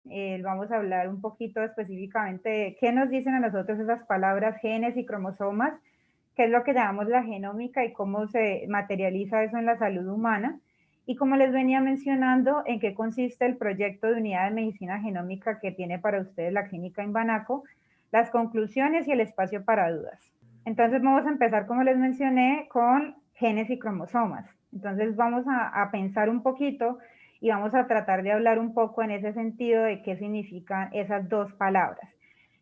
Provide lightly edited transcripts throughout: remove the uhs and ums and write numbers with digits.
Vamos a hablar un poquito específicamente de qué nos dicen a nosotros esas palabras genes y cromosomas, qué es lo que llamamos la genómica y cómo se materializa eso en la salud humana. Y como les venía mencionando, en qué consiste el proyecto de unidad de medicina genómica que tiene para ustedes la clínica Imbanaco, las conclusiones y el espacio para dudas. Entonces vamos a empezar, como les mencioné, con genes y cromosomas. Entonces vamos a pensar un poquito y vamos a tratar de hablar un poco en ese sentido de qué significan esas dos palabras.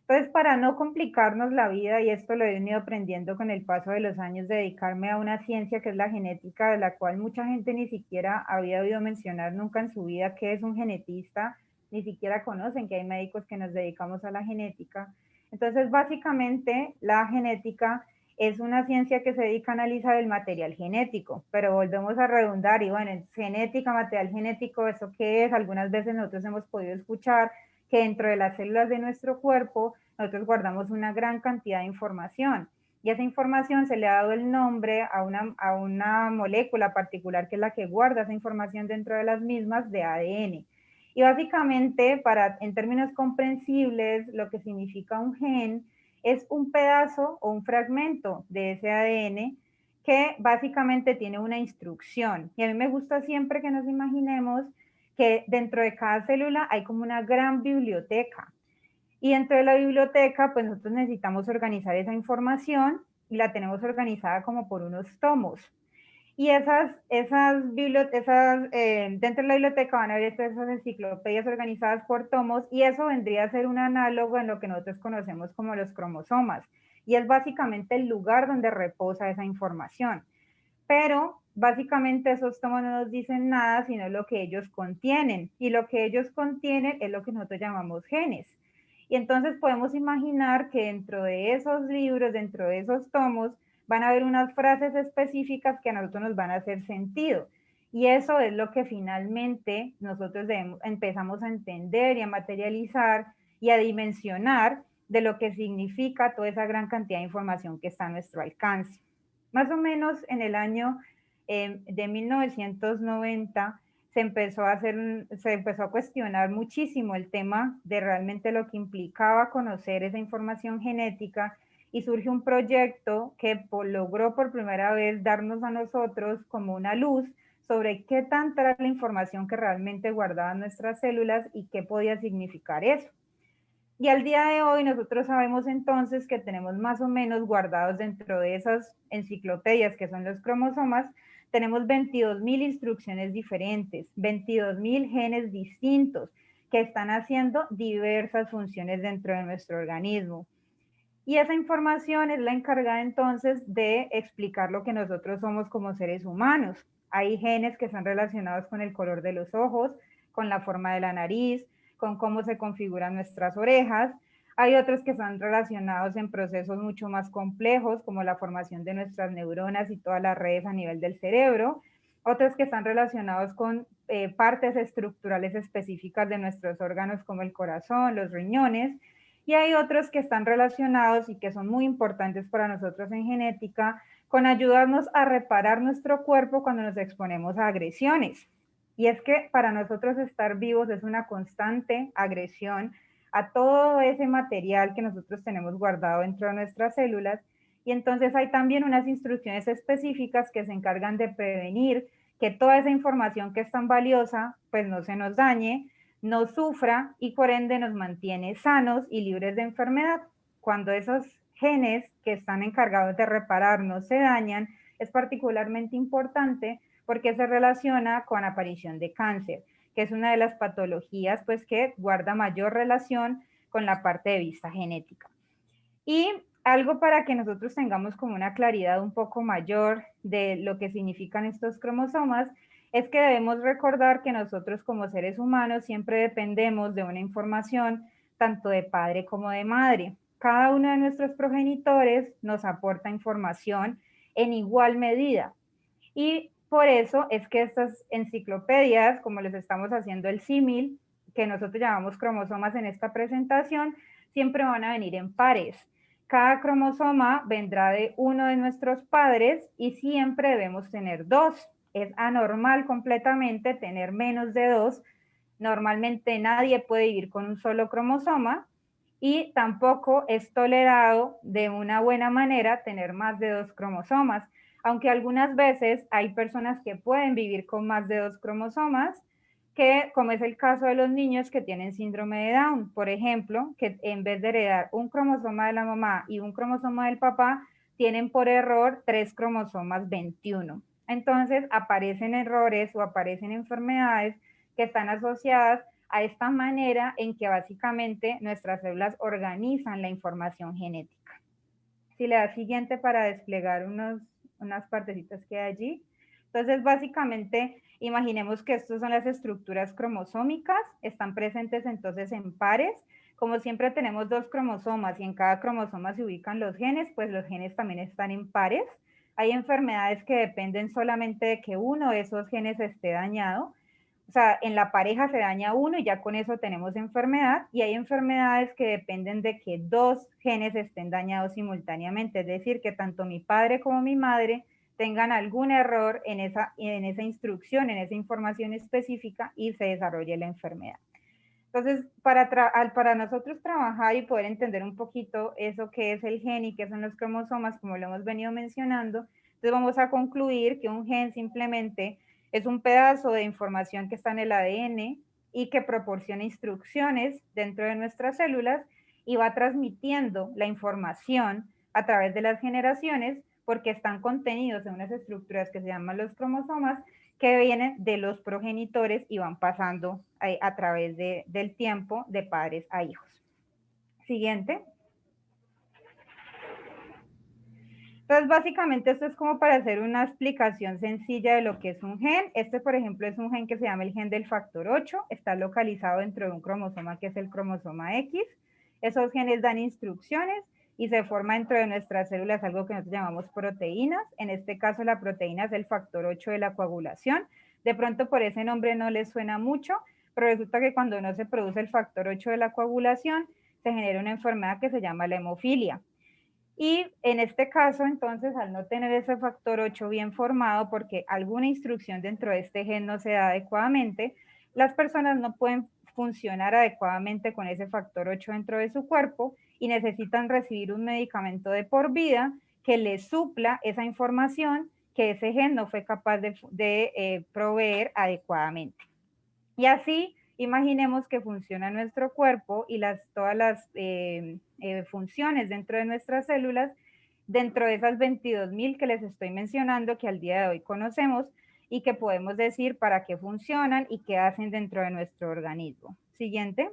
Entonces, para no complicarnos la vida, y esto lo he venido aprendiendo con el paso de los años, de dedicarme a una ciencia que es la genética, de la cual mucha gente ni siquiera había oído mencionar nunca en su vida qué es un genetista, ni siquiera conocen que hay médicos que nos dedicamos a la genética. Entonces, básicamente, la genética es una ciencia que se dedica a analizar el material genético, pero volvemos a redundar y bueno, genética, material genético, ¿eso qué es? Algunas veces nosotros hemos podido escuchar que dentro de las células de nuestro cuerpo nosotros guardamos una gran cantidad de información y esa información se le ha dado el nombre a una molécula particular que es la que guarda esa información dentro de las mismas de ADN. Y básicamente, en términos comprensibles, lo que significa un gen es un pedazo o un fragmento de ese ADN que básicamente tiene una instrucción. Y a mí me gusta siempre que nos imaginemos que dentro de cada célula hay como una gran biblioteca. Y dentro de la biblioteca, pues nosotros necesitamos organizar esa información y la tenemos organizada como por unos tomos. Y dentro de la biblioteca van a haber esas enciclopedias organizadas por tomos y eso vendría a ser un análogo en lo que nosotros conocemos como los cromosomas. Y es básicamente el lugar donde reposa esa información. Pero básicamente esos tomos no nos dicen nada, sino lo que ellos contienen. Y lo que ellos contienen es lo que nosotros llamamos genes. Y entonces podemos imaginar que dentro de esos libros, dentro de esos tomos, van a haber unas frases específicas que a nosotros nos van a hacer sentido. Y eso es lo que finalmente nosotros empezamos a entender y a materializar y a dimensionar de lo que significa toda esa gran cantidad de información que está a nuestro alcance. Más o menos en el año de 1990 se empezó a cuestionar muchísimo el tema de realmente lo que implicaba conocer esa información genética y surge un proyecto que logró por primera vez darnos a nosotros como una luz sobre qué tanta era la información que realmente guardaban nuestras células y qué podía significar eso. Y al día de hoy nosotros sabemos entonces que tenemos más o menos guardados dentro de esas enciclopedias que son los cromosomas, tenemos 22.000 instrucciones diferentes, 22.000 genes distintos que están haciendo diversas funciones dentro de nuestro organismo. Y esa información es la encargada entonces de explicar lo que nosotros somos como seres humanos. Hay genes que están relacionados con el color de los ojos, con la forma de la nariz, con cómo se configuran nuestras orejas. Hay otros que están relacionados en procesos mucho más complejos, como la formación de nuestras neuronas y todas las redes a nivel del cerebro. Otros que están relacionados con partes estructurales específicas de nuestros órganos, como el corazón, los riñones. Y hay otros que están relacionados y que son muy importantes para nosotros en genética, con ayudarnos a reparar nuestro cuerpo cuando nos exponemos a agresiones. Y es que para nosotros estar vivos es una constante agresión a todo ese material que nosotros tenemos guardado dentro de nuestras células. Y entonces hay también unas instrucciones específicas que se encargan de prevenir que toda esa información que es tan valiosa, pues no se nos dañe, no sufra y por ende nos mantiene sanos y libres de enfermedad. Cuando esos genes que están encargados de reparar no se dañan, es particularmente importante porque se relaciona con aparición de cáncer, que es una de las patologías pues que guarda mayor relación con la parte de vista genética. Y algo para que nosotros tengamos como una claridad un poco mayor de lo que significan estos cromosomas es que debemos recordar que nosotros como seres humanos siempre dependemos de una información tanto de padre como de madre. Cada uno de nuestros progenitores nos aporta información en igual medida. Y por eso es que estas enciclopedias, como les estamos haciendo el símil, que nosotros llamamos cromosomas en esta presentación, siempre van a venir en pares. Cada cromosoma vendrá de uno de nuestros padres y siempre debemos tener dos. Es anormal completamente tener menos de dos Normalmente nadie puede vivir con un solo cromosoma y tampoco es tolerado de una buena manera tener más de 2 cromosomas, aunque algunas veces hay personas que pueden vivir con más de 2 cromosomas, que como es el caso de los niños que tienen síndrome de Down, por ejemplo, que en vez de heredar un cromosoma de la mamá y un cromosoma del papá, tienen por error 3 cromosomas 21. Entonces aparecen errores o aparecen enfermedades que están asociadas a esta manera en que básicamente nuestras células organizan la información genética. Si le da siguiente para desplegar unas partecitas que hay allí. Entonces, básicamente, imaginemos que estas son las estructuras cromosómicas, están presentes entonces en pares. Como siempre tenemos 2 cromosomas y en cada cromosoma se ubican los genes, pues los genes también están en pares. Hay enfermedades que dependen solamente de que uno de esos genes esté dañado. O sea, en la pareja se daña uno y ya con eso tenemos enfermedad, y hay enfermedades que dependen de que 2 genes estén dañados simultáneamente, es decir, que tanto mi padre como mi madre tengan algún error en esa instrucción, en esa información específica y se desarrolle la enfermedad. Entonces, para nosotros trabajar y poder entender un poquito eso que es el gen y qué son los cromosomas, como lo hemos venido mencionando, entonces vamos a concluir que un gen simplemente es un pedazo de información que está en el ADN y que proporciona instrucciones dentro de nuestras células y va transmitiendo la información a través de las generaciones porque están contenidos en unas estructuras que se llaman los cromosomas, que vienen de los progenitores y van pasando a través del tiempo de padres a hijos. Siguiente. Entonces, básicamente esto es como para hacer una explicación sencilla de lo que es un gen. Este, por ejemplo, es un gen que se llama el gen del factor 8. Está localizado dentro de un cromosoma que es el cromosoma X. Esos genes dan instrucciones y se forma dentro de nuestras células algo que nosotros llamamos proteínas. En este caso, la proteína es el factor 8 de la coagulación. De pronto, por ese nombre no les suena mucho, pero resulta que cuando no se produce el factor 8 de la coagulación, se genera una enfermedad que se llama la hemofilia. Y en este caso, entonces, al no tener ese factor 8 bien formado, porque alguna instrucción dentro de este gen no se da adecuadamente, las personas no pueden funcionar adecuadamente con ese factor 8 dentro de su cuerpo y necesitan recibir un medicamento de por vida que les supla esa información que ese gen no fue capaz de proveer adecuadamente. Y así, imaginemos que funciona nuestro cuerpo y todas las funciones dentro de nuestras células, dentro de esas 22.000 que les estoy mencionando, que al día de hoy conocemos y que podemos decir para qué funcionan y qué hacen dentro de nuestro organismo. Siguiente.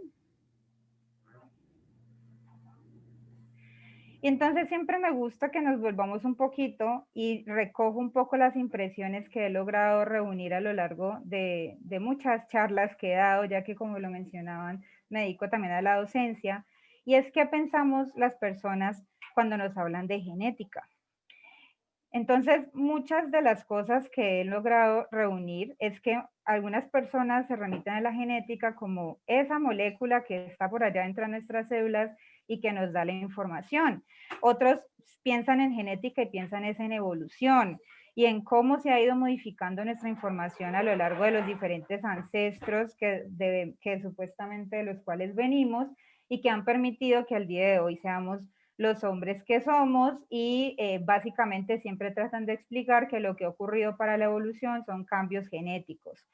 Y entonces siempre me gusta que nos volvamos un poquito y recojo un poco las impresiones que he logrado reunir a lo largo de muchas charlas que he dado, ya que como lo mencionaban, me dedico también a la docencia. Y es que pensamos las personas cuando nos hablan de genética. Entonces, muchas de las cosas que he logrado reunir es que algunas personas se remiten a la genética como esa molécula que está por allá dentro de nuestras células y que nos da la información. Otros piensan en genética y piensan es en evolución y en cómo se ha ido modificando nuestra información a lo largo de los diferentes ancestros que supuestamente de los cuales venimos y que han permitido que al día de hoy seamos los hombres que somos y básicamente siempre tratan de explicar que lo que ha ocurrido para la evolución son cambios genéticos.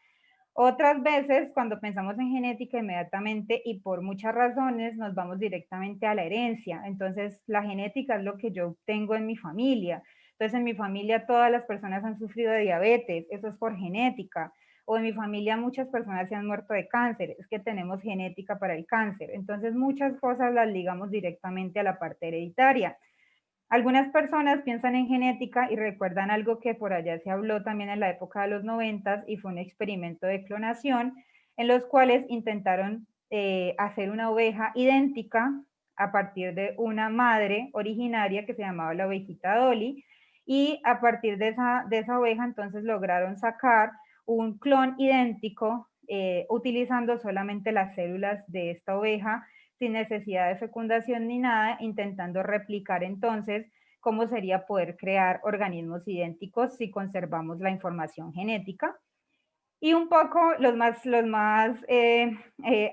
Otras veces, cuando pensamos en genética, inmediatamente y por muchas razones nos vamos directamente a la herencia. Entonces, la genética es lo que yo tengo en mi familia. Entonces, en mi familia todas las personas han sufrido de diabetes, eso es por genética. O en mi familia muchas personas se han muerto de cáncer, es que tenemos genética para el cáncer. Entonces, muchas cosas las ligamos directamente a la parte hereditaria. Algunas personas piensan en genética y recuerdan algo que por allá se habló también en la época de los 90 y fue un experimento de clonación en los cuales intentaron hacer una oveja idéntica a partir de una madre originaria que se llamaba la ovejita Dolly, y a partir de esa oveja entonces lograron sacar un clon idéntico utilizando solamente las células de esta oveja sin necesidad de fecundación ni nada, intentando replicar entonces cómo sería poder crear organismos idénticos si conservamos la información genética. Y un poco los más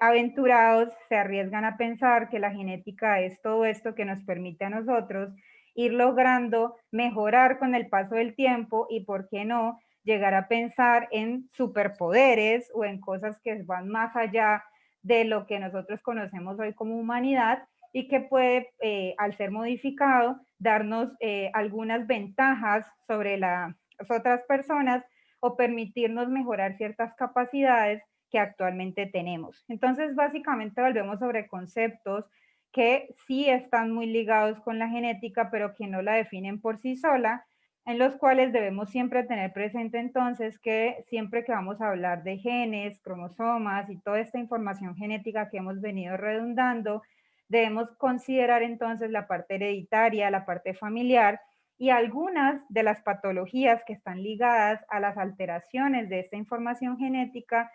aventurados se arriesgan a pensar que la genética es todo esto que nos permite a nosotros ir logrando mejorar con el paso del tiempo y, ¿por qué no?, llegar a pensar en superpoderes o en cosas que van más allá de lo que nosotros conocemos hoy como humanidad y que puede, al ser modificado, darnos algunas ventajas sobre las otras personas o permitirnos mejorar ciertas capacidades que actualmente tenemos. Entonces, básicamente volvemos sobre conceptos que sí están muy ligados con la genética, pero que no la definen por sí sola, en los cuales debemos siempre tener presente entonces que siempre que vamos a hablar de genes, cromosomas y toda esta información genética que hemos venido redundando, debemos considerar entonces la parte hereditaria, la parte familiar, y algunas de las patologías que están ligadas a las alteraciones de esta información genética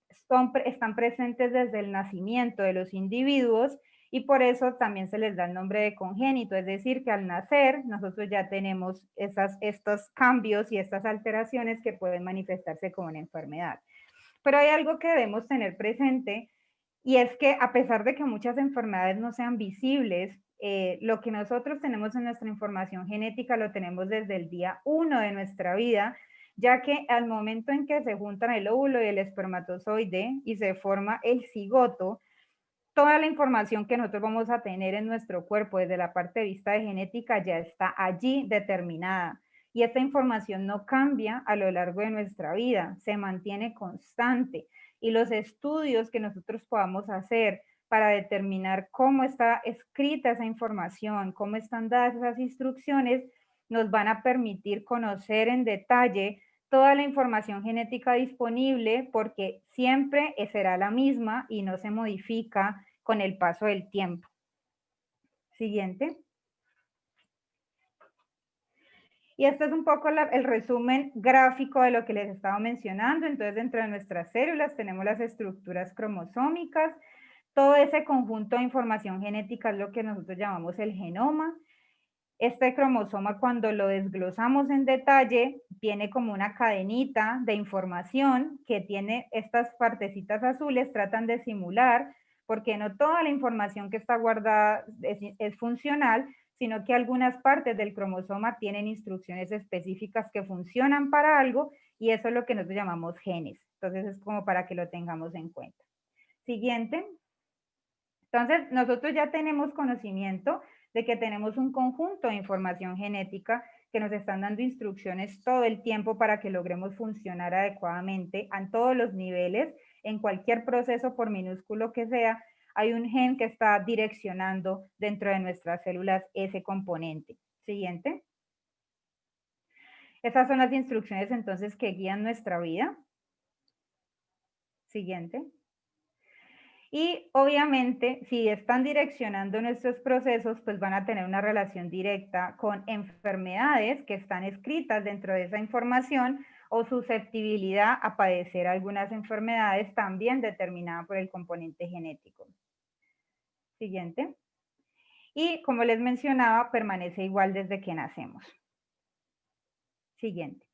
están presentes desde el nacimiento de los individuos y por eso también se les da el nombre de congénito, es decir, que al nacer nosotros ya tenemos estos cambios y estas alteraciones que pueden manifestarse como una enfermedad. Pero hay algo que debemos tener presente y es que a pesar de que muchas enfermedades no sean visibles, lo que nosotros tenemos en nuestra información genética lo tenemos desde el día 1 de nuestra vida, ya que al momento en que se juntan el óvulo y el espermatozoide y se forma el cigoto, toda la información que nosotros vamos a tener en nuestro cuerpo desde la parte de vista de genética ya está allí determinada. Y esta información no cambia a lo largo de nuestra vida, se mantiene constante. Y los estudios que nosotros podamos hacer para determinar cómo está escrita esa información, cómo están dadas esas instrucciones, nos van a permitir conocer en detalle toda la información genética disponible porque siempre será la misma y no se modifica con el paso del tiempo. Siguiente. Y este es un poco el resumen gráfico de lo que les estaba mencionando. Entonces, dentro de nuestras células tenemos las estructuras cromosómicas. Todo ese conjunto de información genética es lo que nosotros llamamos el genoma. Este cromosoma, cuando lo desglosamos en detalle, tiene como una cadenita de información que tiene estas partecitas azules, tratan de simular, porque no toda la información que está guardada es funcional, sino que algunas partes del cromosoma tienen instrucciones específicas que funcionan para algo y eso es lo que nosotros llamamos genes. Entonces es como para que lo tengamos en cuenta. Siguiente. Entonces, nosotros ya tenemos conocimiento de que tenemos un conjunto de información genética que nos están dando instrucciones todo el tiempo para que logremos funcionar adecuadamente en todos los niveles, en cualquier proceso, por minúsculo que sea, hay un gen que está direccionando dentro de nuestras células ese componente. Siguiente. Esas son las instrucciones entonces que guían nuestra vida. Siguiente. Y obviamente, si están direccionando nuestros procesos, pues van a tener una relación directa con enfermedades que están escritas dentro de esa información o susceptibilidad a padecer algunas enfermedades también determinadas por el componente genético. Siguiente. Y como les mencionaba, permanece igual desde que nacemos. Siguiente.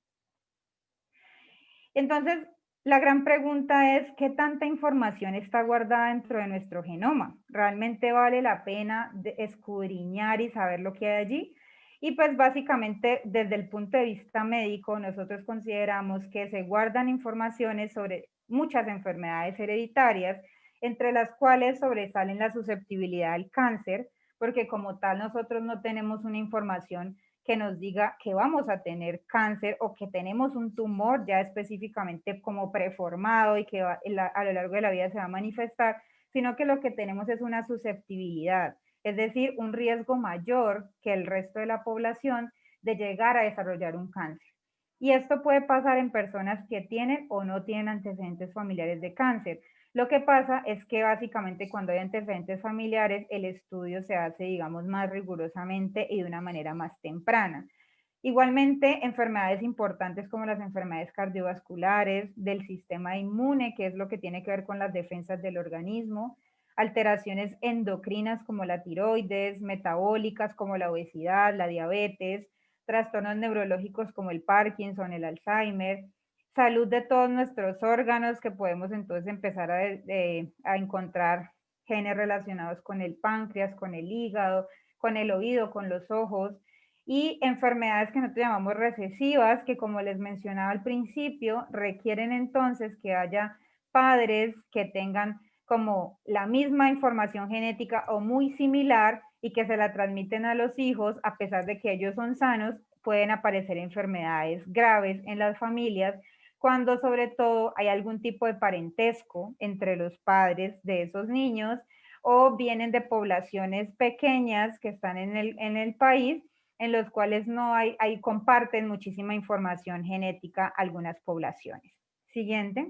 Entonces, la gran pregunta es, ¿qué tanta información está guardada dentro de nuestro genoma? ¿Realmente vale la pena escudriñar y saber lo que hay allí? Y pues básicamente desde el punto de vista médico, nosotros consideramos que se guardan informaciones sobre muchas enfermedades hereditarias, entre las cuales sobresalen la susceptibilidad al cáncer, porque como tal nosotros no tenemos una información que nos diga que vamos a tener cáncer o que tenemos un tumor ya específicamente como preformado y que a lo largo de la vida se va a manifestar, sino que lo que tenemos es una susceptibilidad, es decir, un riesgo mayor que el resto de la población de llegar a desarrollar un cáncer. Y esto puede pasar en personas que tienen o no tienen antecedentes familiares de cáncer. Lo que pasa es que básicamente cuando hay antecedentes familiares, el estudio se hace, digamos, más rigurosamente y de una manera más temprana. Igualmente, enfermedades importantes como las enfermedades cardiovasculares, del sistema inmune, que es lo que tiene que ver con las defensas del organismo, alteraciones endocrinas como la tiroides, metabólicas como la obesidad, la diabetes, trastornos neurológicos como el Parkinson, el Alzheimer, salud de todos nuestros órganos, que podemos entonces empezar a encontrar genes relacionados con el páncreas, con el hígado, con el oído, con los ojos, y enfermedades que nosotros llamamos recesivas, que como les mencionaba al principio, requieren entonces que haya padres que tengan como la misma información genética o muy similar y que se la transmiten a los hijos, a pesar de que ellos son sanos, pueden aparecer enfermedades graves en las familias cuando sobre todo hay algún tipo de parentesco entre los padres de esos niños o vienen de poblaciones pequeñas que están en el país, en los cuales no hay comparten muchísima información genética algunas poblaciones. Siguiente.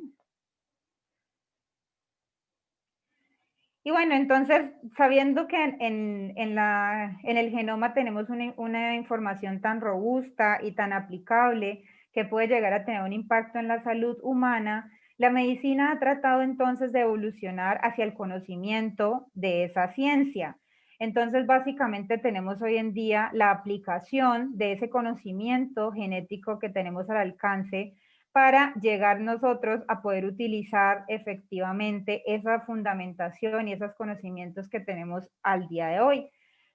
Y bueno, entonces, sabiendo que en el genoma tenemos una información tan robusta y tan aplicable que puede llegar a tener un impacto en la salud humana, la medicina ha tratado entonces de evolucionar hacia el conocimiento de esa ciencia. Entonces, básicamente tenemos hoy en día la aplicación de ese conocimiento genético que tenemos al alcance para llegar nosotros a poder utilizar efectivamente esa fundamentación y esos conocimientos que tenemos al día de hoy.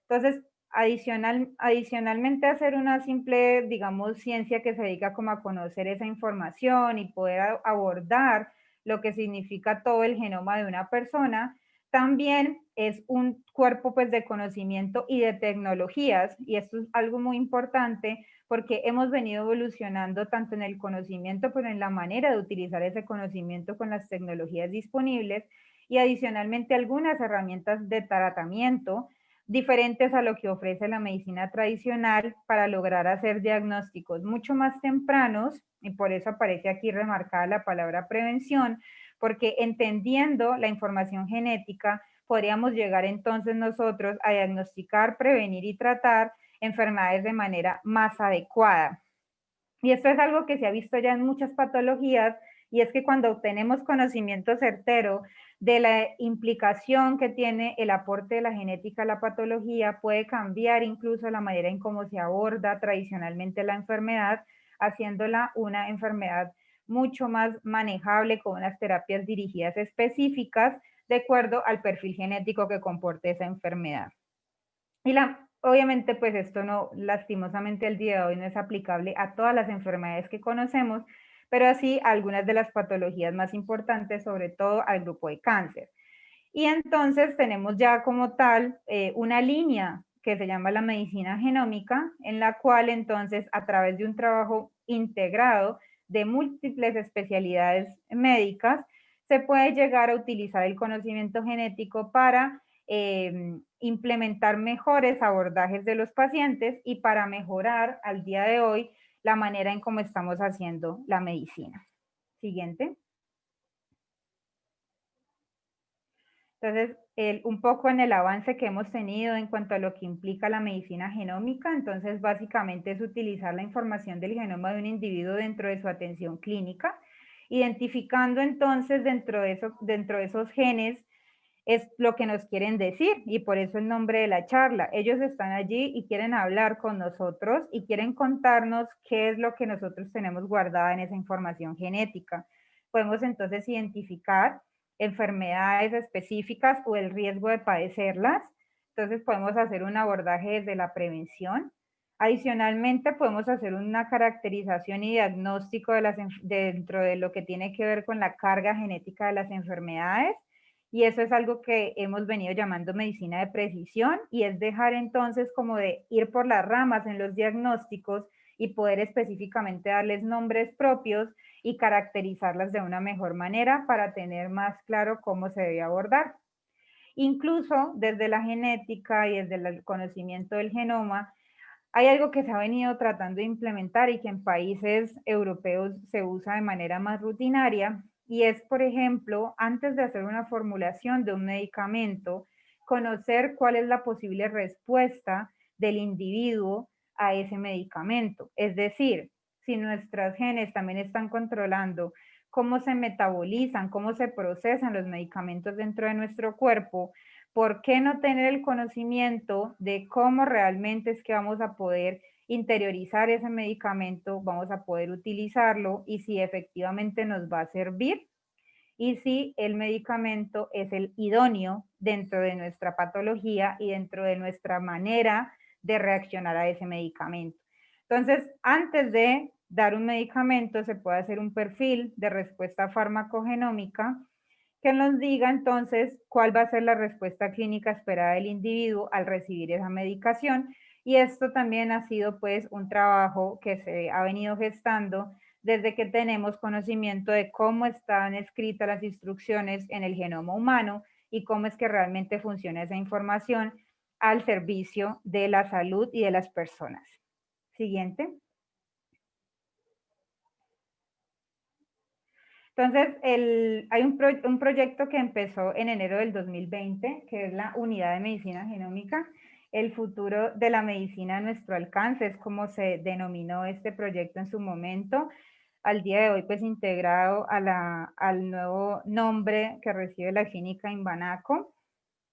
Entonces, adicionalmente a hacer una simple, digamos, ciencia que se dedica como a conocer esa información y poder abordar lo que significa todo el genoma de una persona, también es un cuerpo pues de conocimiento y de tecnologías, y esto es algo muy importante porque hemos venido evolucionando tanto en el conocimiento, pero en la manera de utilizar ese conocimiento con las tecnologías disponibles y adicionalmente algunas herramientas de tratamiento diferentes a lo que ofrece la medicina tradicional para lograr hacer diagnósticos mucho más tempranos, y por eso aparece aquí remarcada la palabra prevención, porque entendiendo la información genética, podríamos llegar entonces nosotros a diagnosticar, prevenir y tratar enfermedades de manera más adecuada. Y esto es algo que se ha visto ya en muchas patologías, y es que cuando obtenemos conocimiento certero de la implicación que tiene el aporte de la genética a la patología, puede cambiar incluso la manera en cómo se aborda tradicionalmente la enfermedad, haciéndola una enfermedad mucho más manejable con unas terapias dirigidas específicas de acuerdo al perfil genético que comporte esa enfermedad. Y obviamente, pues esto no, lastimosamente el día de hoy no es aplicable a todas las enfermedades que conocemos, pero así a algunas de las patologías más importantes, sobre todo al grupo de cáncer. Y entonces tenemos ya como tal una línea que se llama la medicina genómica, en la cual entonces a través de un trabajo integrado de múltiples especialidades médicas, se puede llegar a utilizar el conocimiento genético para implementar mejores abordajes de los pacientes y para mejorar al día de hoy la manera en cómo estamos haciendo la medicina. Siguiente. Entonces, un poco en el avance que hemos tenido en cuanto a lo que implica la medicina genómica, entonces básicamente es utilizar la información del genoma de un individuo dentro de su atención clínica, identificando entonces dentro de esos genes es lo que nos quieren decir, y por eso el nombre de la charla. Ellos están allí y quieren hablar con nosotros y quieren contarnos qué es lo que nosotros tenemos guardada en esa información genética. Podemos entonces identificar enfermedades específicas o el riesgo de padecerlas. Entonces podemos hacer un abordaje desde la prevención. Adicionalmente, podemos hacer una caracterización y diagnóstico dentro de lo que tiene que ver con la carga genética de las enfermedades, y eso es algo que hemos venido llamando medicina de precisión, y es dejar entonces como de ir por las ramas en los diagnósticos y poder específicamente darles nombres propios y caracterizarlas de una mejor manera para tener más claro cómo se debe abordar. Incluso desde la genética y desde el conocimiento del genoma, hay algo que se ha venido tratando de implementar y que en países europeos se usa de manera más rutinaria, y es, por ejemplo, antes de hacer una formulación de un medicamento, conocer cuál es la posible respuesta del individuo a ese medicamento. Es decir, si nuestros genes también están controlando cómo se metabolizan, cómo se procesan los medicamentos dentro de nuestro cuerpo, ¿por qué no tener el conocimiento de cómo realmente es que vamos a poder interiorizar ese medicamento, vamos a poder utilizarlo y si efectivamente nos va a servir y si el medicamento es el idóneo dentro de nuestra patología y dentro de nuestra manera de reaccionar a ese medicamento. Entonces, antes de dar un medicamento, se puede hacer un perfil de respuesta farmacogenómica que nos diga entonces cuál va a ser la respuesta clínica esperada del individuo al recibir esa medicación. Y esto también ha sido pues un trabajo que se ha venido gestando desde que tenemos conocimiento de cómo están escritas las instrucciones en el genoma humano y cómo es que realmente funciona esa información al servicio de la salud y de las personas. Siguiente. Entonces, hay un proyecto que empezó en enero del 2020, que es la Unidad de Medicina Genómica, el futuro de la medicina a nuestro alcance, es como se denominó este proyecto en su momento. Al día de hoy, pues integrado al nuevo nombre que recibe la clínica Imbanaco,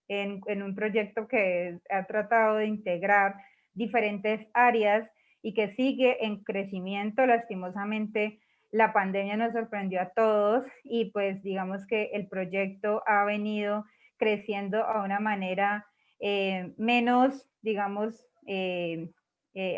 en un proyecto que ha tratado de integrar diferentes áreas y que sigue en crecimiento. Lastimosamente, la pandemia nos sorprendió a todos y pues digamos que el proyecto ha venido creciendo a una manera menos, digamos,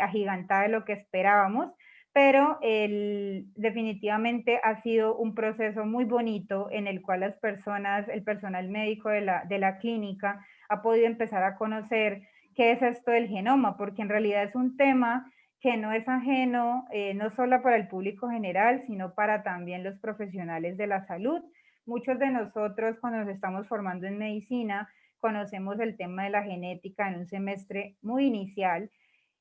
agigantada de lo que esperábamos, pero definitivamente ha sido un proceso muy bonito en el cual las personas, el personal médico de la clínica ha podido empezar a conocer qué es esto del genoma, porque en realidad es un tema que no es ajeno, no solo para el público general, sino para también los profesionales de la salud. Muchos de nosotros cuando nos estamos formando en medicina conocemos el tema de la genética en un semestre muy inicial,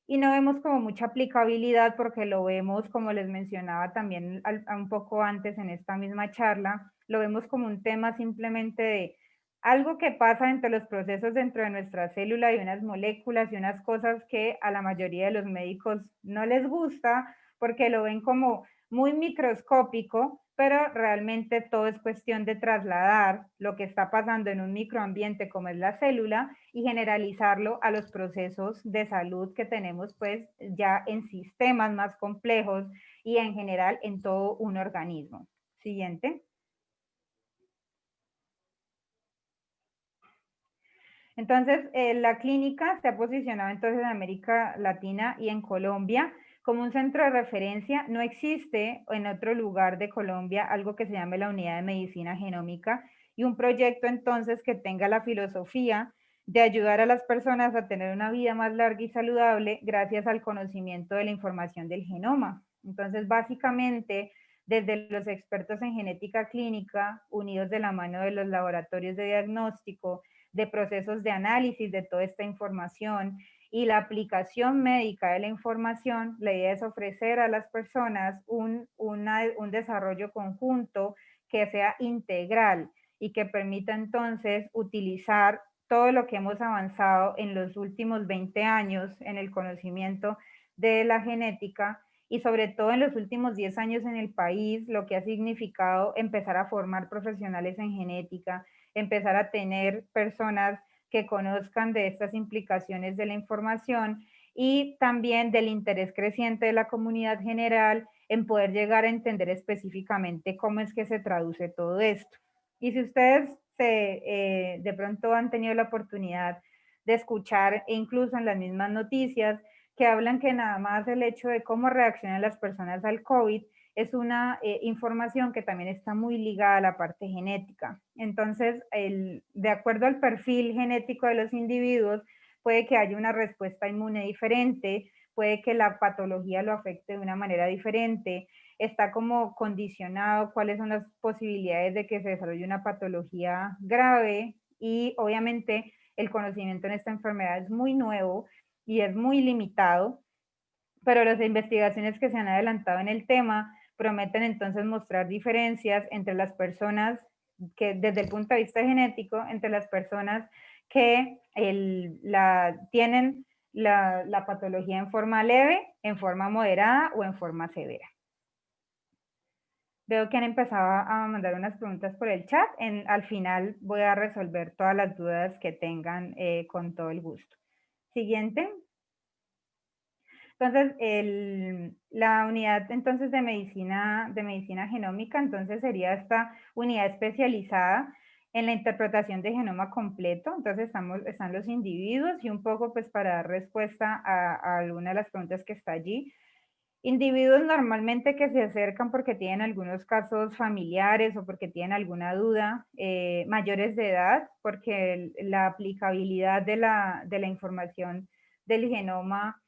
y no vemos como mucha aplicabilidad porque lo vemos, como les mencionaba también un poco antes en esta misma charla, lo vemos como un tema simplemente de algo que pasa entre los procesos dentro de nuestra célula y unas moléculas y unas cosas que a la mayoría de los médicos no les gusta porque lo ven como muy microscópico, pero realmente todo es cuestión de trasladar lo que está pasando en un microambiente como es la célula y generalizarlo a los procesos de salud que tenemos pues ya en sistemas más complejos y en general en todo un organismo. Siguiente. Entonces, la clínica se ha posicionado entonces en América Latina y en Colombia como un centro de referencia. No existe en otro lugar de Colombia algo que se llame la Unidad de Medicina Genómica y un proyecto entonces que tenga la filosofía de ayudar a las personas a tener una vida más larga y saludable gracias al conocimiento de la información del genoma. Entonces, básicamente, desde los expertos en genética clínica, unidos de la mano de los laboratorios de diagnóstico, de procesos de análisis de toda esta información y la aplicación médica de la información, la idea es ofrecer a las personas un desarrollo conjunto que sea integral y que permita entonces utilizar todo lo que hemos avanzado en los últimos 20 años en el conocimiento de la genética y sobre todo en los últimos 10 años en el país, lo que ha significado empezar a formar profesionales en genética, empezar a tener personas que conozcan de estas implicaciones de la información y también del interés creciente de la comunidad general en poder llegar a entender específicamente cómo es que se traduce todo esto. Y si ustedes de pronto han tenido la oportunidad de escuchar, e incluso en las mismas noticias, que hablan que nada más el hecho de cómo reaccionan las personas al COVID es una información que también está muy ligada a la parte genética. Entonces, de acuerdo al perfil genético de los individuos, puede que haya una respuesta inmune diferente, puede que la patología lo afecte de una manera diferente, está como condicionado cuáles son las posibilidades de que se desarrolle una patología grave y obviamente el conocimiento en esta enfermedad es muy nuevo y es muy limitado, pero las investigaciones que se han adelantado en el tema prometen entonces mostrar diferencias entre las personas que desde el punto de vista genético, entre las personas que tienen la patología en forma leve, en forma moderada o en forma severa. Veo que han empezado a mandar unas preguntas por el chat. Al final voy a resolver todas las dudas que tengan con todo el gusto. Siguiente. Entonces, la unidad entonces de medicina genómica, entonces sería esta unidad especializada en la interpretación de genoma completo. Entonces están los individuos y un poco pues para dar respuesta a alguna de las preguntas que está allí. Individuos normalmente que se acercan porque tienen algunos casos familiares o porque tienen alguna duda, mayores de edad, porque la aplicabilidad de la información del genoma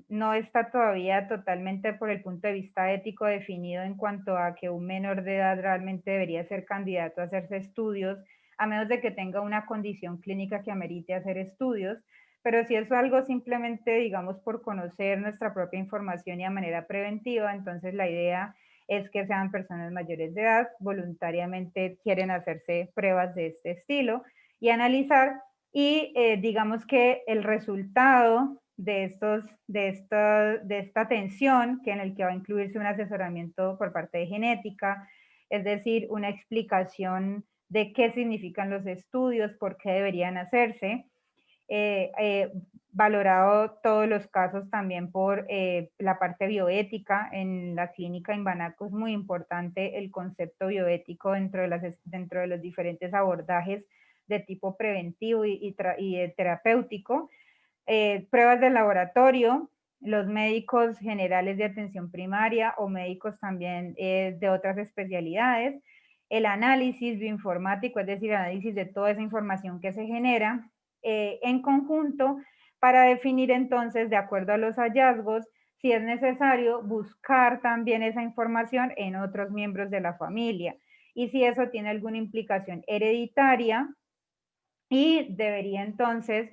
no está todavía totalmente por el punto de vista ético definido en cuanto a que un menor de edad realmente debería ser candidato a hacerse estudios, a menos de que tenga una condición clínica que amerite hacer estudios. Pero si es algo simplemente, digamos, por conocer nuestra propia información y de manera preventiva, entonces la idea es que sean personas mayores de edad, voluntariamente quieren hacerse pruebas de este estilo y analizar, y digamos que el resultado de esta atención, que en el que va a incluirse un asesoramiento por parte de genética, es decir, una explicación de qué significan los estudios, por qué deberían hacerse, valorado todos los casos también por la parte bioética. En la clínica Inbanaco es muy importante el concepto bioético dentro de los diferentes abordajes de tipo preventivo y terapéutico. Pruebas de laboratorio, los médicos generales de atención primaria o médicos también de otras especialidades, el análisis bioinformático, es decir, el análisis de toda esa información que se genera en conjunto para definir entonces, de acuerdo a los hallazgos, si es necesario buscar también esa información en otros miembros de la familia y si eso tiene alguna implicación hereditaria y debería entonces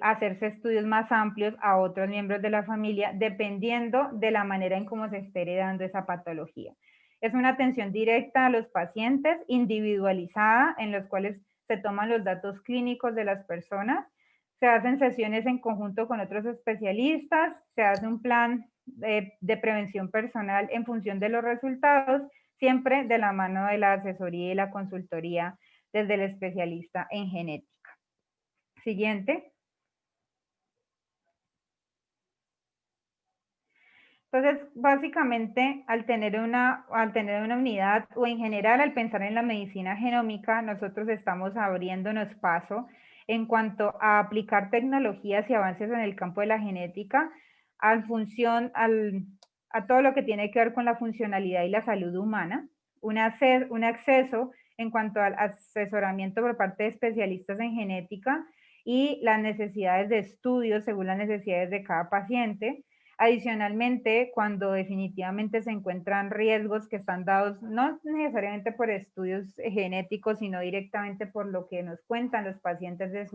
hacerse estudios más amplios a otros miembros de la familia, dependiendo de la manera en cómo se esté heredando esa patología. Es una atención directa a los pacientes, individualizada, en los cuales se toman los datos clínicos de las personas, se hacen sesiones en conjunto con otros especialistas, se hace un plan de prevención personal en función de los resultados, siempre de la mano de la asesoría y la consultoría desde el especialista en genética. Siguiente. Entonces, básicamente, al tener una unidad o en general al pensar en la medicina genómica, nosotros estamos abriéndonos paso en cuanto a aplicar tecnologías y avances en el campo de la genética a todo lo que tiene que ver con la funcionalidad y la salud humana, un acceso en cuanto al asesoramiento por parte de especialistas en genética y las necesidades de estudios según las necesidades de cada paciente. Adicionalmente, cuando definitivamente se encuentran riesgos que están dados no necesariamente por estudios genéticos, sino directamente por lo que nos cuentan los pacientes de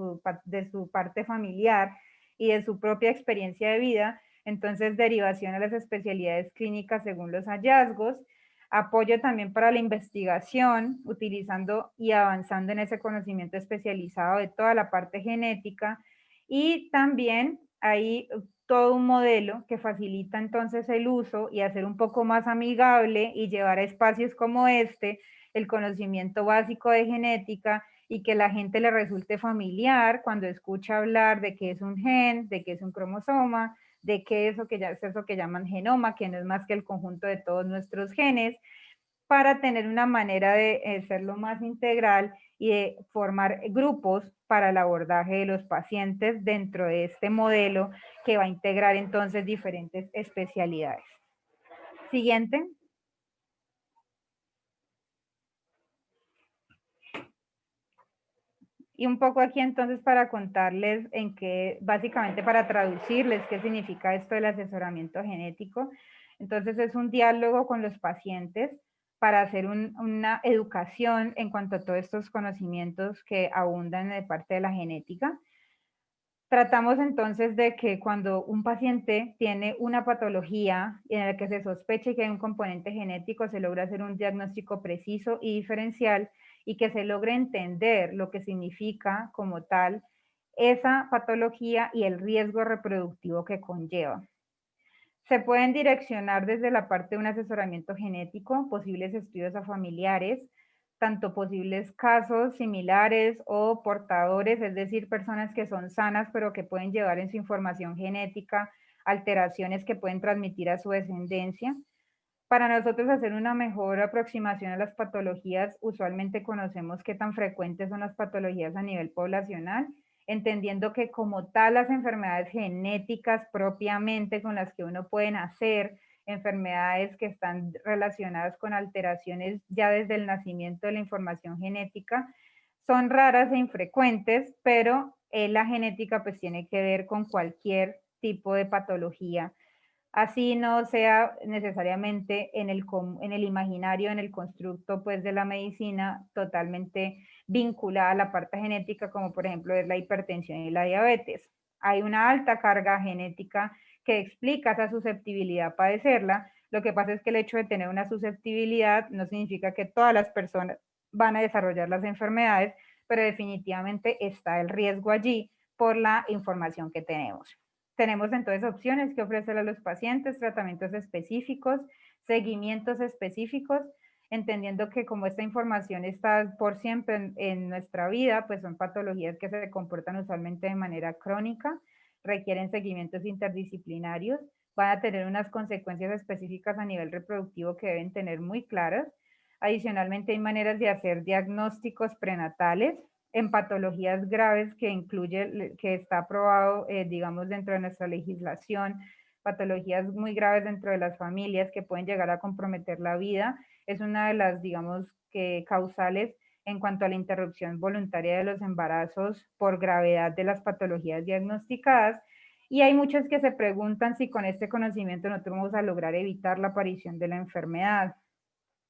su parte familiar y de su propia experiencia de vida, entonces derivación a las especialidades clínicas según los hallazgos, apoyo también para la investigación, utilizando y avanzando en ese conocimiento especializado de toda la parte genética, y también hay todo un modelo que facilita entonces el uso y hacer un poco más amigable y llevar a espacios como este el conocimiento básico de genética y que la gente le resulte familiar cuando escucha hablar de qué es un gen, de qué es un cromosoma, de qué es eso que llaman genoma, que no es más que el conjunto de todos nuestros genes, para tener una manera de serlo más integral y de formar grupos para el abordaje de los pacientes dentro de este modelo que va a integrar entonces diferentes especialidades. Siguiente. Y un poco aquí entonces para contarles en qué, básicamente para traducirles qué significa esto del asesoramiento genético. Entonces es un diálogo con los pacientes para hacer una educación en cuanto a todos estos conocimientos que abundan de parte de la genética. Tratamos entonces de que cuando un paciente tiene una patología en la que se sospeche que hay un componente genético, se logra hacer un diagnóstico preciso y diferencial y que se logre entender lo que significa como tal esa patología y el riesgo reproductivo que conlleva. Se pueden direccionar desde la parte de un asesoramiento genético, posibles estudios a familiares, tanto posibles casos similares o portadores, es decir, personas que son sanas pero que pueden llevar en su información genética alteraciones que pueden transmitir a su descendencia. Para nosotros hacer una mejor aproximación a las patologías, usualmente conocemos qué tan frecuentes son las patologías a nivel poblacional, entendiendo que como tal las enfermedades genéticas propiamente con las que uno puede nacer, enfermedades que están relacionadas con alteraciones ya desde el nacimiento de la información genética, son raras e infrecuentes, pero la genética pues tiene que ver con cualquier tipo de patología, así no sea necesariamente en el imaginario, en el constructo pues de la medicina totalmente vinculada a la parte genética, como por ejemplo es la hipertensión y la diabetes. Hay una alta carga genética que explica esa susceptibilidad a padecerla. Lo que pasa es que el hecho de tener una susceptibilidad no significa que todas las personas van a desarrollar las enfermedades, pero definitivamente está el riesgo allí por la información que tenemos. Tenemos entonces opciones que ofrecer a los pacientes, tratamientos específicos, seguimientos específicos, entendiendo que como esta información está por siempre en nuestra vida, pues son patologías que se comportan usualmente de manera crónica, requieren seguimientos interdisciplinarios, van a tener unas consecuencias específicas a nivel reproductivo que deben tener muy claras. Adicionalmente, hay maneras de hacer diagnósticos prenatales en patologías graves que incluye, que está aprobado, digamos, dentro de nuestra legislación, patologías muy graves dentro de las familias que pueden llegar a comprometer la vida. Es una de las, digamos, que causales en cuanto a la interrupción voluntaria de los embarazos por gravedad de las patologías diagnosticadas. Y hay muchos que se preguntan si con este conocimiento nosotros vamos a lograr evitar la aparición de la enfermedad.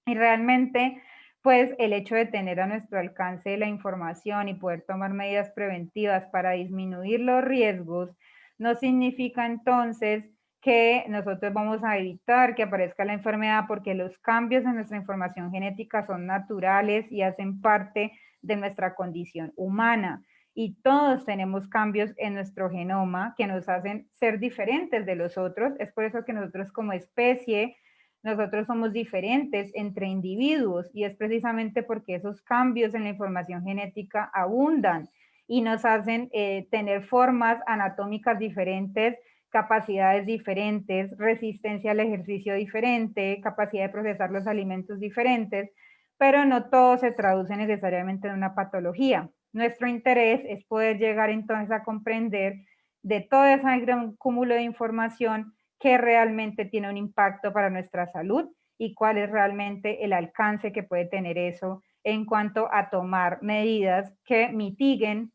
Y realmente, pues el hecho de tener a nuestro alcance la información y poder tomar medidas preventivas para disminuir los riesgos, no significa entonces que nosotros vamos a evitar que aparezca la enfermedad, porque los cambios en nuestra información genética son naturales y hacen parte de nuestra condición humana. Y todos tenemos cambios en nuestro genoma que nos hacen ser diferentes de los otros. Es por eso que nosotros como especie, nosotros somos diferentes entre individuos, y es precisamente porque esos cambios en la información genética abundan y nos hacen tener formas anatómicas diferentes, capacidades diferentes, resistencia al ejercicio diferente, capacidad de procesar los alimentos diferentes, pero no todo se traduce necesariamente en una patología. Nuestro interés es poder llegar entonces a comprender de todo ese gran cúmulo de información qué realmente tiene un impacto para nuestra salud y cuál es realmente el alcance que puede tener eso en cuanto a tomar medidas que mitiguen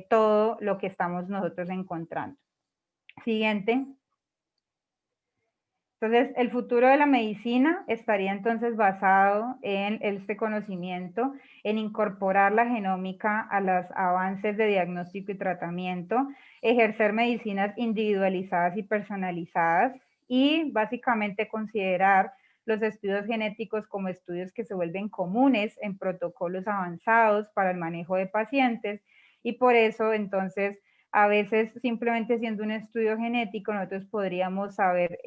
todo lo que estamos nosotros encontrando. Siguiente. Entonces, el futuro de la medicina estaría entonces basado en este conocimiento, en incorporar la genómica a los avances de diagnóstico y tratamiento, ejercer medicinas individualizadas y personalizadas, y básicamente considerar los estudios genéticos como estudios que se vuelven comunes en protocolos avanzados para el manejo de pacientes, y por eso entonces a veces simplemente siendo un estudio genético nosotros podríamos saber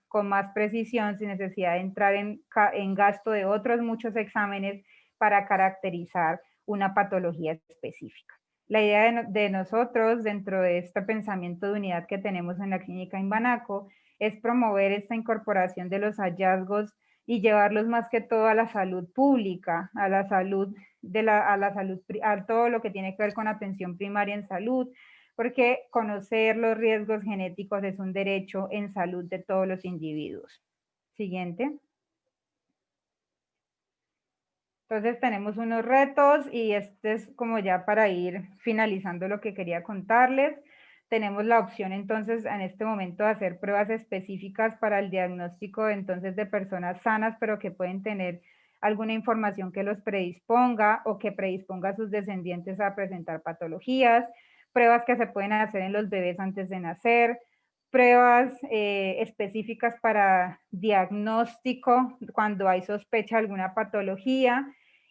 con más precisión sin necesidad de entrar en gasto de otros muchos exámenes para caracterizar una patología específica. La idea de nosotros dentro de este pensamiento de unidad que tenemos en la clínica Imbanaco es promover esta incorporación de los hallazgos y llevarlos más que todo a la salud pública, a la salud, a todo lo que tiene que ver con atención primaria en salud, porque conocer los riesgos genéticos es un derecho en salud de todos los individuos. Siguiente. Entonces tenemos unos retos y este es como ya para ir finalizando lo que quería contarles. Tenemos la opción entonces en este momento de hacer pruebas específicas para el diagnóstico entonces de personas sanas, pero que pueden tener alguna información que los predisponga o que predisponga a sus descendientes a presentar patologías, pruebas que se pueden hacer en los bebés antes de nacer, pruebas específicas para diagnóstico cuando hay sospecha de alguna patología,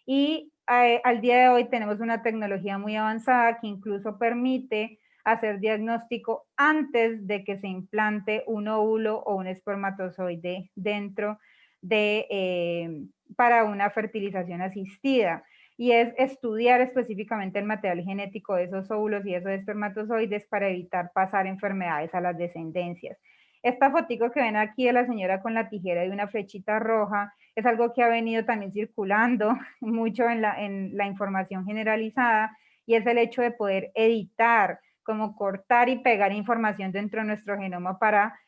y al día de hoy tenemos una tecnología muy avanzada que incluso permite hacer diagnóstico antes de que se implante un óvulo o un espermatozoide dentro de, para una fertilización asistida, y es estudiar específicamente el material genético de esos óvulos y esos espermatozoides para evitar pasar enfermedades a las descendencias. Esta fotico que ven aquí de la señora con la tijera y una flechita roja es algo que ha venido también circulando mucho en la información generalizada, y es el hecho de poder editar, como cortar y pegar información dentro de nuestro genoma para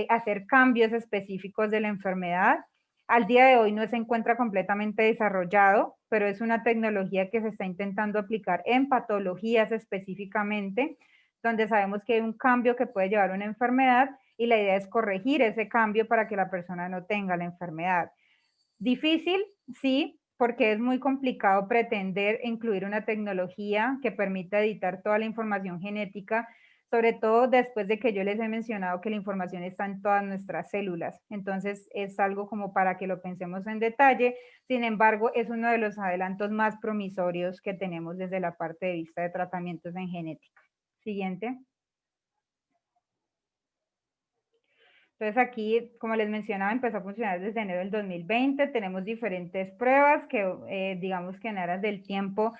hacer cambios específicos de la enfermedad. Al día de hoy no se encuentra completamente desarrollado, pero es una tecnología que se está intentando aplicar en patologías específicamente, donde sabemos que hay un cambio que puede llevar a una enfermedad y la idea es corregir ese cambio para que la persona no tenga la enfermedad. Difícil, sí, porque es muy complicado pretender incluir una tecnología que permita editar toda la información genética, sobre todo después de que yo les he mencionado que la información está en todas nuestras células. Entonces es algo como para que lo pensemos en detalle. Sin embargo, es uno de los adelantos más promisorios que tenemos desde la parte de vista de tratamientos en genética. Siguiente. Entonces aquí, como les mencionaba, empezó a funcionar desde enero del 2020. Tenemos diferentes pruebas que, digamos que en aras del tiempo,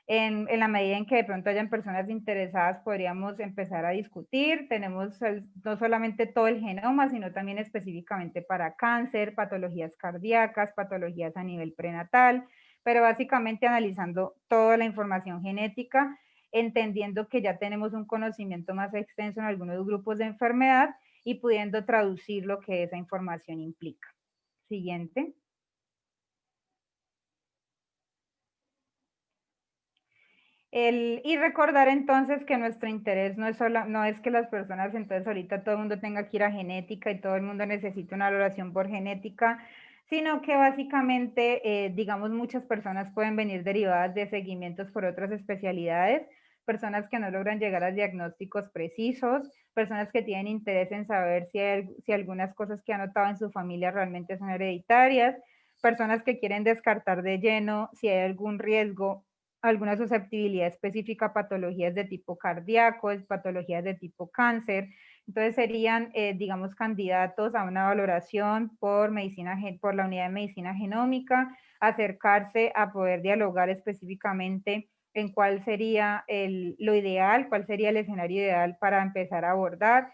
en la medida en que de pronto hayan personas interesadas, podríamos empezar a discutir. Tenemos no solamente todo el genoma, sino también específicamente para cáncer, patologías cardíacas, patologías a nivel prenatal, pero básicamente analizando toda la información genética, entendiendo que ya tenemos un conocimiento más extenso en algunos grupos de enfermedad y pudiendo traducir lo que esa información implica. Siguiente. Y recordar entonces que nuestro interés no es que las personas, entonces ahorita todo el mundo tenga que ir a genética y todo el mundo necesita una valoración por genética, sino que básicamente, digamos, muchas personas pueden venir derivadas de seguimientos por otras especialidades, personas que no logran llegar a diagnósticos precisos, personas que tienen interés en saber si algunas cosas que han notado en su familia realmente son hereditarias, personas que quieren descartar de lleno si hay algún riesgo, alguna susceptibilidad específica a patologías de tipo cardíaco, patologías de tipo cáncer. Entonces serían, digamos, candidatos a una valoración por la unidad de medicina genómica, acercarse a poder dialogar específicamente en cuál sería lo ideal, cuál sería el escenario ideal para empezar a abordar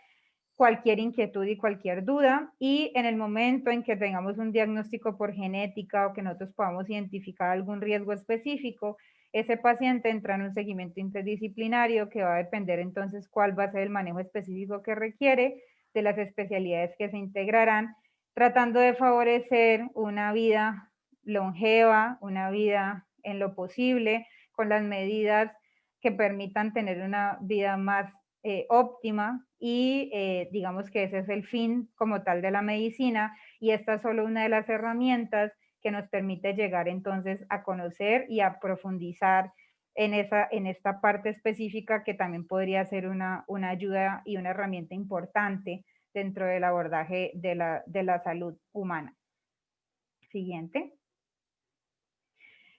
cualquier inquietud y cualquier duda, y en el momento en que tengamos un diagnóstico por genética o que nosotros podamos identificar algún riesgo específico, ese paciente entra en un seguimiento interdisciplinario que va a depender entonces cuál va a ser el manejo específico que requiere, de las especialidades que se integrarán, tratando de favorecer una vida longeva, una vida en lo posible, con las medidas que permitan tener una vida más óptima, y digamos que ese es el fin como tal de la medicina, y esta es solo una de las herramientas que nos permite llegar entonces a conocer y a profundizar en esta parte específica, que también podría ser una ayuda y una herramienta importante dentro del abordaje de la salud humana. Siguiente.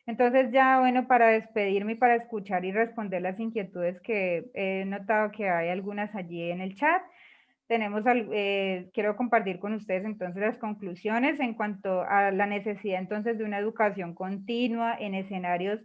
Entonces ya, bueno, para despedirme y para escuchar y responder las inquietudes que he notado que hay algunas allí en el chat, quiero compartir con ustedes entonces las conclusiones en cuanto a la necesidad entonces de una educación continua en escenarios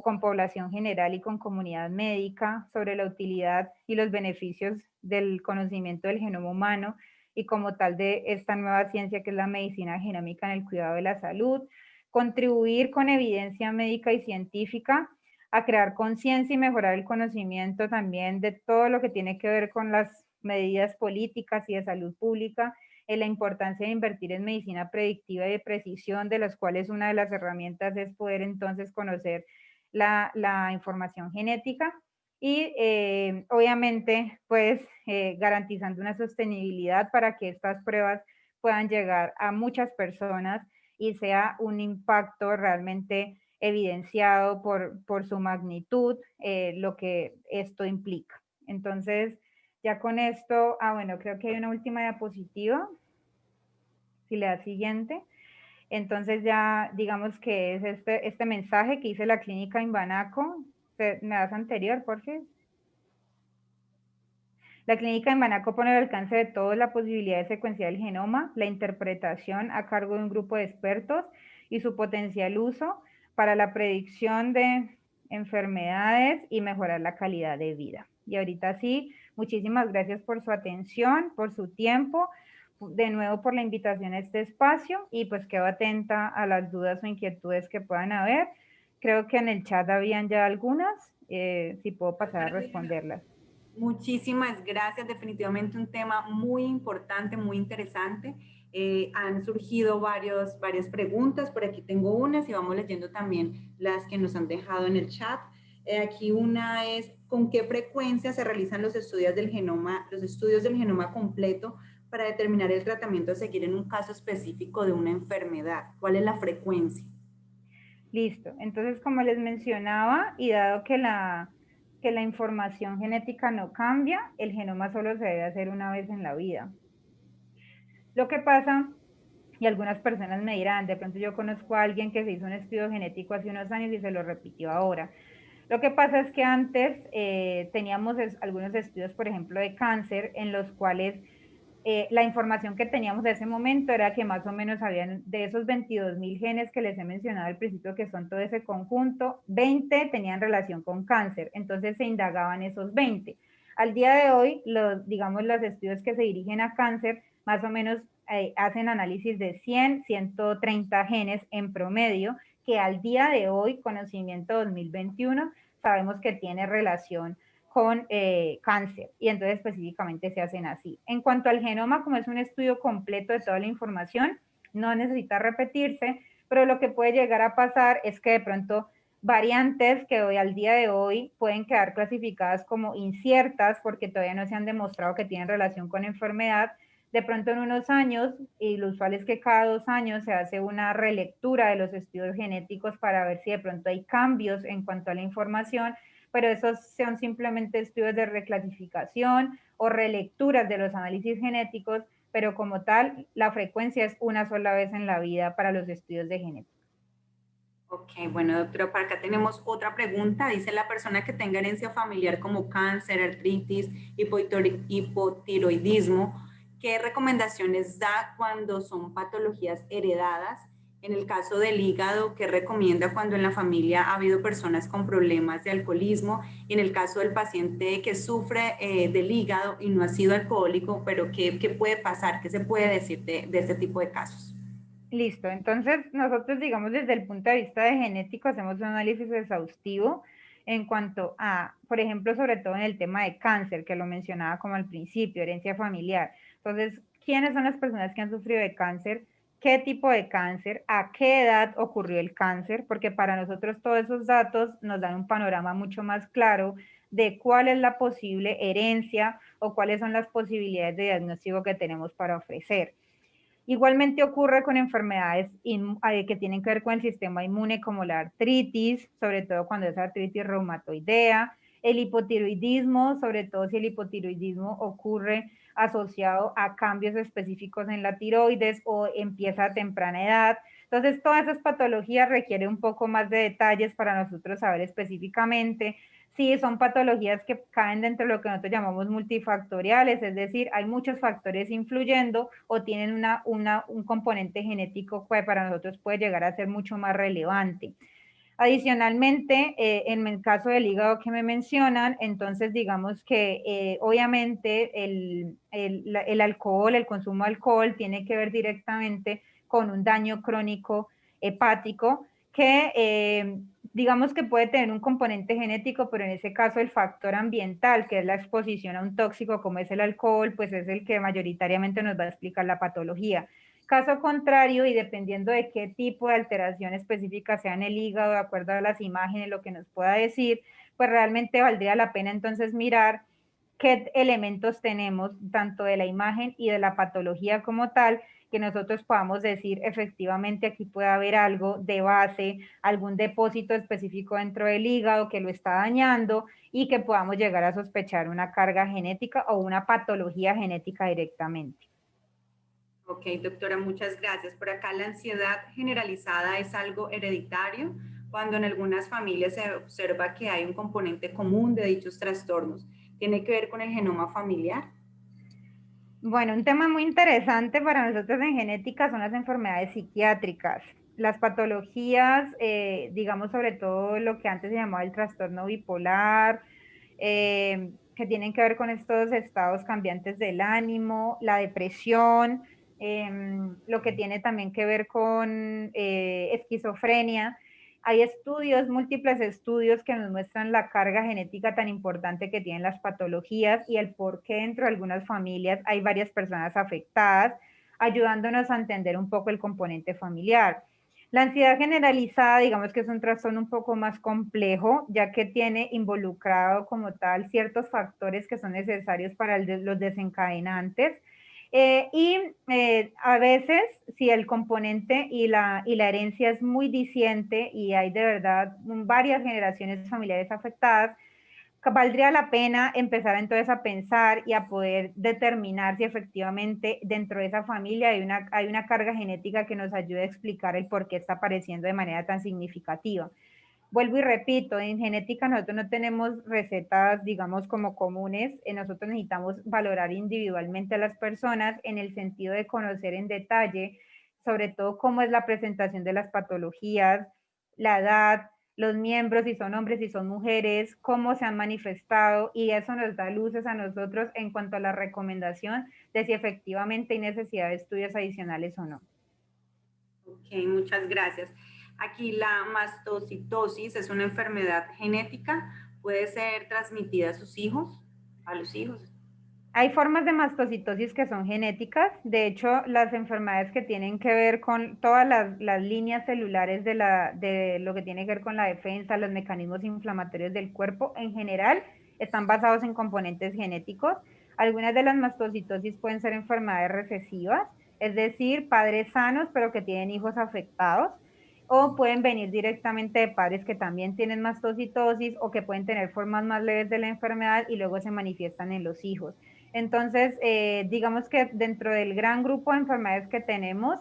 con población general y con comunidad médica sobre la utilidad y los beneficios del conocimiento del genoma humano y como tal de esta nueva ciencia que es la medicina genómica en el cuidado de la salud, contribuir con evidencia médica y científica a crear conciencia y mejorar el conocimiento también de todo lo que tiene que ver con las medidas políticas y de salud pública, en la importancia de invertir en medicina predictiva y de precisión, de las cuales una de las herramientas es poder entonces conocer la información genética, y obviamente pues garantizando una sostenibilidad para que estas pruebas puedan llegar a muchas personas y sea un impacto realmente evidenciado por su magnitud, lo que esto implica. Entonces, ya con esto, bueno, creo que hay una última diapositiva, si le da siguiente. Entonces ya digamos que es este mensaje que hice la clínica en Banaco. ¿Me das anterior, por favor? La clínica en Banaco pone al alcance de todos la posibilidad de secuenciar el genoma, la interpretación a cargo de un grupo de expertos y su potencial uso para la predicción de enfermedades y mejorar la calidad de vida. Y ahorita sí, Muchísimas gracias por su atención, por su tiempo, de nuevo por la invitación a este espacio y pues quedo atenta a las dudas o inquietudes que puedan haber. Creo que en el chat habían ya algunas, si puedo pasar a responderlas. Muchísimas gracias, definitivamente un tema muy importante, muy interesante. Han surgido varias preguntas, por aquí tengo unas y vamos leyendo también las que nos han dejado en el chat. Aquí una es, ¿con qué frecuencia se realizan los estudios del genoma completo para determinar el tratamiento a seguir en un caso específico de una enfermedad? ¿Cuál es la frecuencia? Listo. Entonces, como les mencionaba, y dado que la información genética no cambia, el genoma solo se debe hacer una vez en la vida. Lo que pasa, y algunas personas me dirán, de pronto yo conozco a alguien que se hizo un estudio genético hace unos años y se lo repitió ahora. Lo que pasa es que antes teníamos algunos estudios, por ejemplo, de cáncer, en los cuales la información que teníamos de ese momento era que más o menos habían de esos 22.000 genes que les he mencionado al principio, que son todo ese conjunto, 20 tenían relación con cáncer, entonces se indagaban esos 20. Al día de hoy, digamos, los estudios que se dirigen a cáncer, más o menos hacen análisis de 100, 130 genes en promedio, que al día de hoy, conocimiento 2021, sabemos que tiene relación con cáncer y entonces específicamente se hacen así. En cuanto al genoma, como es un estudio completo de toda la información, no necesita repetirse, pero lo que puede llegar a pasar es que de pronto variantes que hoy al día de hoy pueden quedar clasificadas como inciertas porque todavía no se han demostrado que tienen relación con enfermedad, de pronto en unos años, y lo usual es que cada 2 años se hace una relectura de los estudios genéticos para ver si de pronto hay cambios en cuanto a la información, pero esos son simplemente estudios de reclasificación o relecturas de los análisis genéticos, pero como tal, la frecuencia es una sola vez en la vida para los estudios de genética. Ok, bueno, doctora, para acá tenemos otra pregunta. Dice la persona que tenga herencia familiar como cáncer, artritis, hipotiroidismo, ¿qué recomendaciones da cuando son patologías heredadas? En el caso del hígado, ¿qué recomienda cuando en la familia ha habido personas con problemas de alcoholismo? Y en el caso del paciente que sufre del hígado y no ha sido alcohólico, pero ¿qué puede pasar? ¿Qué se puede decir de este tipo de casos? Listo, entonces nosotros, digamos, desde el punto de vista de genético, hacemos un análisis exhaustivo en cuanto a, por ejemplo, sobre todo en el tema de cáncer, que lo mencionaba como al principio, herencia familiar. Entonces, ¿quiénes son las personas que han sufrido de cáncer? ¿Qué tipo de cáncer? ¿A qué edad ocurrió el cáncer? Porque para nosotros todos esos datos nos dan un panorama mucho más claro de cuál es la posible herencia o cuáles son las posibilidades de diagnóstico que tenemos para ofrecer. Igualmente ocurre con enfermedades que tienen que ver con el sistema inmune, como la artritis, sobre todo cuando es artritis reumatoidea, el hipotiroidismo, sobre todo si el hipotiroidismo ocurre asociado a cambios específicos en la tiroides o empieza a temprana edad. Entonces, todas esas patologías requieren un poco más de detalles para nosotros saber específicamente. Sí, son patologías que caen dentro de lo que nosotros llamamos multifactoriales, es decir, hay muchos factores influyendo o tienen un componente genético que para nosotros puede llegar a ser mucho más relevante. Adicionalmente, en el caso del hígado que me mencionan, entonces digamos que obviamente el alcohol, el consumo de alcohol tiene que ver directamente con un daño crónico hepático que digamos que puede tener un componente genético, pero en ese caso el factor ambiental, que es la exposición a un tóxico como es el alcohol, pues es el que mayoritariamente nos va a explicar la patología. Caso contrario, y dependiendo de qué tipo de alteración específica sea en el hígado, de acuerdo a las imágenes, lo que nos pueda decir, pues realmente valdría la pena entonces mirar qué elementos tenemos, tanto de la imagen y de la patología como tal, que nosotros podamos decir efectivamente aquí puede haber algo de base, algún depósito específico dentro del hígado que lo está dañando y que podamos llegar a sospechar una carga genética o una patología genética directamente. Ok, doctora, muchas gracias. Por acá la ansiedad generalizada es algo hereditario, cuando en algunas familias se observa que hay un componente común de dichos trastornos. ¿Tiene que ver con el genoma familiar? Bueno, un tema muy interesante para nosotros en genética son las enfermedades psiquiátricas. Las patologías, digamos sobre todo lo que antes se llamaba el trastorno bipolar, que tienen que ver con estos estados cambiantes del ánimo, la depresión, lo que tiene también que ver con esquizofrenia. Hay estudios, múltiples estudios que nos muestran la carga genética tan importante que tienen las patologías y el por qué dentro de algunas familias hay varias personas afectadas, ayudándonos a entender un poco el componente familiar. La ansiedad generalizada, digamos que es un trastorno un poco más complejo, ya que tiene involucrado como tal ciertos factores que son necesarios para los desencadenantes. A veces, si el componente y la herencia es muy diciente y hay de verdad varias generaciones familiares afectadas, valdría la pena empezar entonces a pensar y a poder determinar si efectivamente dentro de esa familia hay una carga genética que nos ayude a explicar el por qué está apareciendo de manera tan significativa. Vuelvo y repito, en genética nosotros no tenemos recetas, digamos, como comunes. Nosotros necesitamos valorar individualmente a las personas en el sentido de conocer en detalle, sobre todo cómo es la presentación de las patologías, la edad, los miembros, si son hombres, si son mujeres, cómo se han manifestado, y eso nos da luces a nosotros en cuanto a la recomendación de si efectivamente hay necesidad de estudios adicionales o no. Ok, muchas gracias. Aquí la mastocitosis es una enfermedad genética, puede ser transmitida a sus hijos, a los hijos. Hay formas de mastocitosis que son genéticas. De hecho, las enfermedades que tienen que ver con todas las líneas celulares de lo que tiene que ver con la defensa, los mecanismos inflamatorios del cuerpo en general, están basados en componentes genéticos. Algunas de las mastocitosis pueden ser enfermedades recesivas, es decir, padres sanos pero que tienen hijos afectados, o pueden venir directamente de padres que también tienen mastocitosis o que pueden tener formas más leves de la enfermedad y luego se manifiestan en los hijos. Entonces, digamos que dentro del gran grupo de enfermedades que tenemos,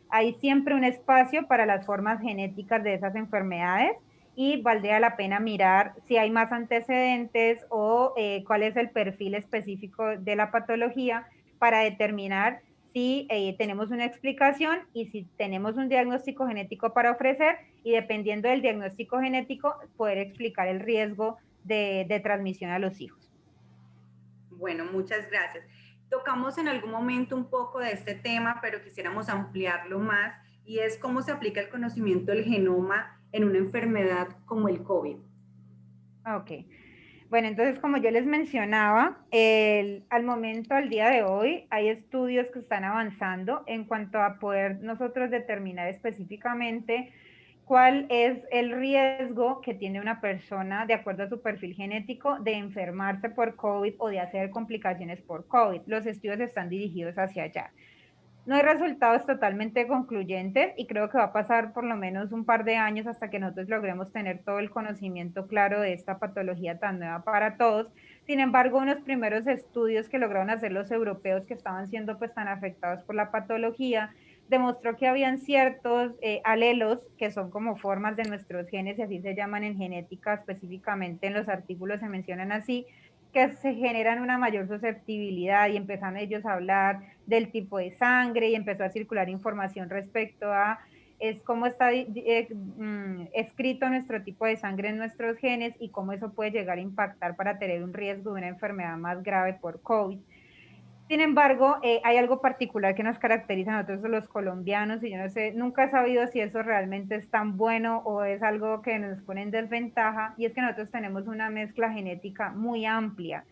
hay siempre un espacio para las formas genéticas de esas enfermedades y valdría la pena mirar si hay más antecedentes o cuál es el perfil específico de la patología para determinar si tenemos una explicación y si tenemos un diagnóstico genético para ofrecer, y dependiendo del diagnóstico genético poder explicar el riesgo de transmisión a los hijos. Bueno, muchas gracias. Tocamos en algún momento un poco de este tema, pero quisiéramos ampliarlo más, y es cómo se aplica el conocimiento del genoma en una enfermedad como el COVID. Ok. Bueno, entonces, como yo les mencionaba, al momento, al día de hoy, hay estudios que están avanzando en cuanto a poder nosotros determinar específicamente cuál es el riesgo que tiene una persona de acuerdo a su perfil genético de enfermarse por COVID o de hacer complicaciones por COVID. Los estudios están dirigidos hacia allá. No hay resultados totalmente concluyentes y creo que va a pasar por lo menos un par de años hasta que nosotros logremos tener todo el conocimiento claro de esta patología tan nueva para todos. Sin embargo, unos primeros estudios que lograron hacer los europeos que estaban siendo pues tan afectados por la patología demostró que habían ciertos alelos que son como formas de nuestros genes, y así se llaman en genética, específicamente en los artículos se mencionan así, que se generan una mayor susceptibilidad, y empezaron ellos a hablar del tipo de sangre y empezó a circular información respecto a es cómo está escrito nuestro tipo de sangre en nuestros genes y cómo eso puede llegar a impactar para tener un riesgo de una enfermedad más grave por COVID. Sin embargo, hay algo particular que nos caracteriza a nosotros los colombianos, y yo no sé, nunca he sabido si eso realmente es tan bueno o es algo que nos pone en desventaja, y es que nosotros tenemos una mezcla genética muy amplia.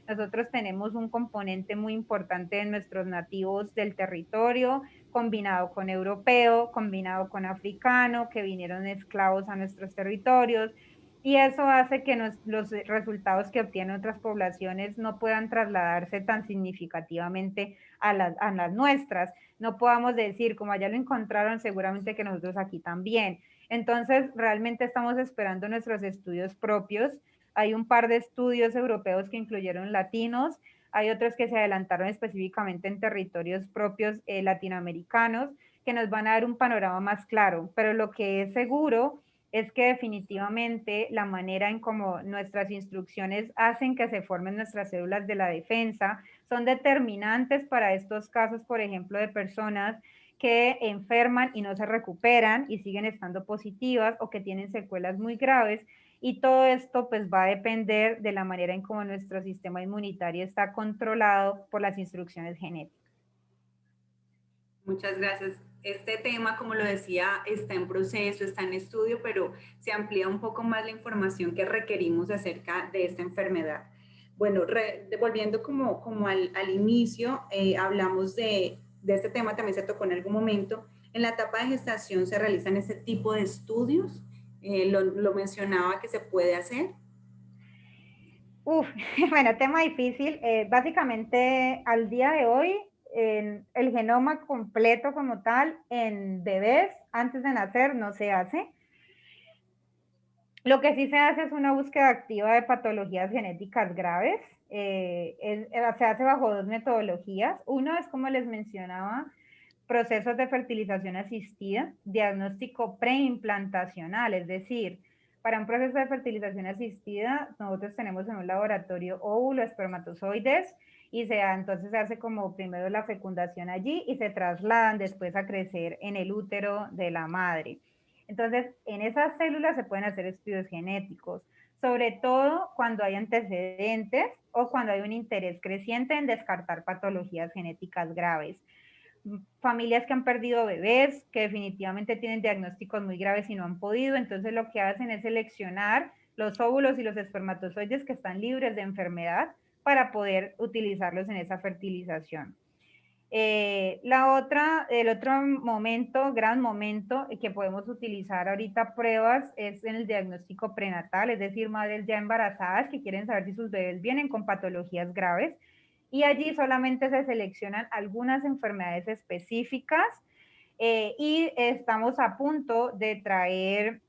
Nosotros tenemos un componente muy importante en nuestros nativos del territorio, combinado con europeo, combinado con africano, que vinieron esclavos a nuestros territorios, y eso hace que los resultados que obtienen otras poblaciones no puedan trasladarse tan significativamente a las nuestras. No podamos decir, como allá lo encontraron, seguramente que nosotros aquí también. Entonces, realmente estamos esperando nuestros estudios propios. Hay un par de estudios europeos que incluyeron latinos, hay otros que se adelantaron específicamente en territorios propios latinoamericanos, que nos van a dar un panorama más claro, pero lo que es seguro es que definitivamente la manera en cómo nuestras instrucciones hacen que se formen nuestras células de la defensa son determinantes para estos casos, por ejemplo, de personas que enferman y no se recuperan y siguen estando positivas, o que tienen secuelas muy graves, y todo esto pues va a depender de la manera en cómo nuestro sistema inmunitario está controlado por las instrucciones genéticas. Muchas gracias. Este tema, como lo decía, está en proceso, está en estudio, pero se amplía un poco más la información que requerimos acerca de esta enfermedad. Bueno, volviendo como al inicio, hablamos de este tema, también se tocó en algún momento. En la etapa de gestación se realizan este tipo de estudios. Lo mencionaba que se puede hacer. Bueno, tema difícil. Básicamente, al día de hoy, el genoma completo como tal en bebés antes de nacer no se hace. Lo que sí se hace es una búsqueda activa de patologías genéticas graves. Se hace bajo dos metodologías. Uno es, como les mencionaba, procesos de fertilización asistida, diagnóstico preimplantacional, es decir, para un proceso de fertilización asistida, nosotros tenemos en un laboratorio óvulo, espermatozoides, y entonces se hace como primero la fecundación allí y se trasladan después a crecer en el útero de la madre. Entonces, en esas células se pueden hacer estudios genéticos, sobre todo cuando hay antecedentes o cuando hay un interés creciente en descartar patologías genéticas graves. Familias que han perdido bebés, que definitivamente tienen diagnósticos muy graves y no han podido, entonces lo que hacen es seleccionar los óvulos y los espermatozoides que están libres de enfermedad para poder utilizarlos en esa fertilización. El otro momento, gran momento que podemos utilizar ahorita pruebas es en el diagnóstico prenatal, es decir, madres ya embarazadas que quieren saber si sus bebés vienen con patologías graves, y allí solamente se seleccionan algunas enfermedades específicas, y estamos a punto de traer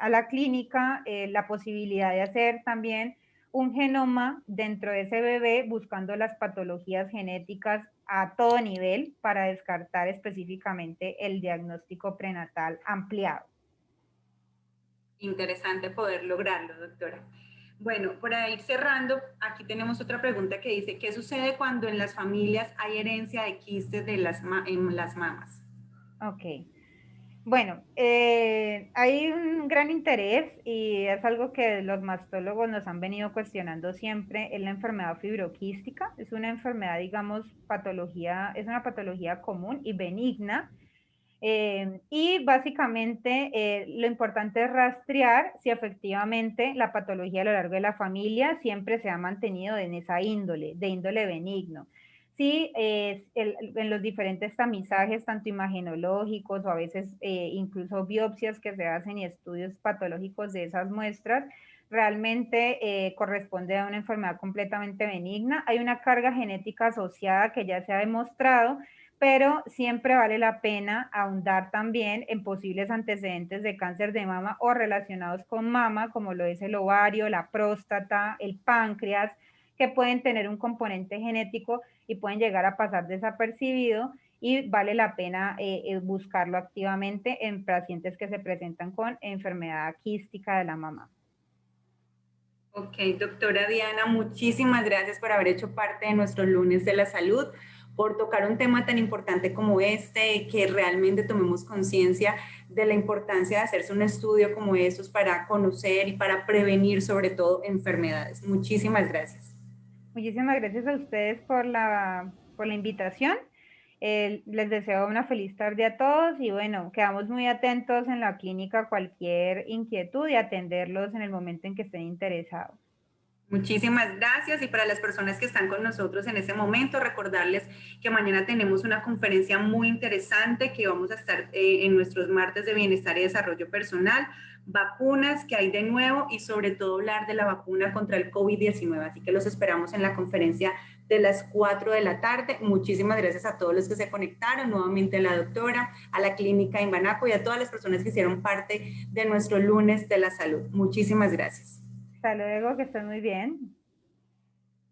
a la clínica la posibilidad de hacer también un genoma dentro de ese bebé buscando las patologías genéticas a todo nivel para descartar específicamente el diagnóstico prenatal ampliado. Interesante poder lograrlo, doctora. Bueno, para ir cerrando, aquí tenemos otra pregunta que dice, ¿qué sucede cuando en las familias hay herencia de quistes en las mamas? Ok. Bueno, hay un gran interés y es algo que los mastólogos nos han venido cuestionando siempre, es la enfermedad fibroquística. Es una enfermedad, digamos, es una patología común y benigna. Y básicamente lo importante es rastrear si efectivamente la patología a lo largo de la familia siempre se ha mantenido en esa índole, de índole benigno. Sí, en los diferentes tamizajes, tanto imagenológicos o a veces incluso biopsias que se hacen y estudios patológicos de esas muestras, realmente corresponde a una enfermedad completamente benigna. Hay una carga genética asociada que ya se ha demostrado, pero siempre vale la pena ahondar también en posibles antecedentes de cáncer de mama o relacionados con mama, como lo es el ovario, la próstata, el páncreas, que pueden tener un componente genético y pueden llegar a pasar desapercibido, y vale la pena buscarlo activamente en pacientes que se presentan con enfermedad quística de la mama. Ok, doctora Diana, muchísimas gracias por haber hecho parte de nuestro lunes de la salud, por tocar un tema tan importante como este, que realmente tomemos conciencia de la importancia de hacerse un estudio como estos para conocer y para prevenir sobre todo enfermedades. Muchísimas gracias. Muchísimas gracias a ustedes por la invitación. Les deseo una feliz tarde a todos y bueno, quedamos muy atentos en la clínica a cualquier inquietud y atenderlos en el momento en que estén interesados. Muchísimas gracias, y para las personas que están con nosotros en este momento, recordarles que mañana tenemos una conferencia muy interesante que vamos a estar en nuestros martes de bienestar y desarrollo personal, vacunas que hay de nuevo y sobre todo hablar de la vacuna contra el COVID-19. Así que los esperamos en la conferencia de las 4 de la tarde. Muchísimas gracias a todos los que se conectaron, nuevamente a la doctora, a la clínica Imbanaco y a todas las personas que hicieron parte de nuestro lunes de la salud. Muchísimas gracias. Hasta luego, que estén muy bien.